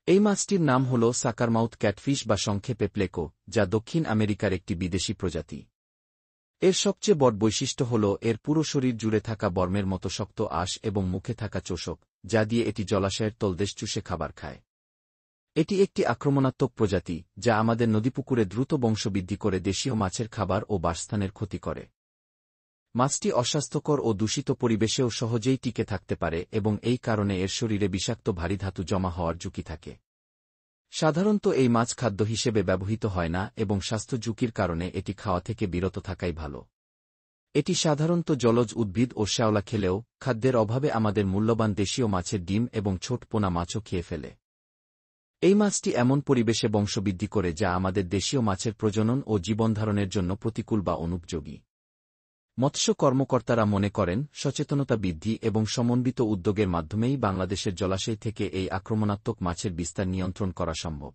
এই মাছটির নাম হল সাকারমাউথ ক্যাটফিশ বা সংক্ষেপে প্লেকো, যা দক্ষিণ আমেরিকার একটি বিদেশি প্রজাতি। এর সবচেয়ে বড় বৈশিষ্ট্য হল এর পুরো শরীর জুড়ে থাকা বর্মের মতো শক্ত আঁশ এবং মুখে থাকা চোষক, যা দিয়ে এটি জলাশয়ের তলদেশ চুষে খাবার খায়। এটি একটি আক্রমণাত্মক প্রজাতি, যা আমাদের নদীপুকুরে দ্রুত বংশবৃদ্ধি করে দেশীয় মাছের খাবার ও বাসস্থানের ক্ষতি করে। মাছটি অস্বাস্থ্যকর ও দূষিত পরিবেশেও সহজেই টিকে থাকতে পারে এবং এই কারণে এর শরীরে বিষাক্ত ভারী ধাতু জমা হওয়ার ঝুঁকি থাকে। সাধারণত এই মাছ খাদ্য হিসেবে ব্যবহৃত হয় না এবং স্বাস্থ্য ঝুঁকির কারণে এটি খাওয়া থেকে বিরত থাকাই ভালো। এটি সাধারণত জলজ উদ্ভিদ ও শ্যাওলা খেলেও খাদ্যের অভাবে আমাদের মূল্যবান দেশীয় মাছের ডিম এবং ছোট পোনা মাছও খেয়ে ফেলে। এই মাছটি এমন পরিবেশে বংশবৃদ্ধি করে যা আমাদের দেশীয় মাছের প্রজনন ও জীবনধারণের জন্য প্রতিকূল বা অনুপযোগী। মৎস্য কর্মকর্তারা মনে করেন সচেতনতা বৃদ্ধি এবং সমন্বিত উদ্যোগের মাধ্যমেই বাংলাদেশের জলাশয় থেকে এই আক্রমণাত্মক মাছের বিস্তার নিয়ন্ত্রণ করা সম্ভব।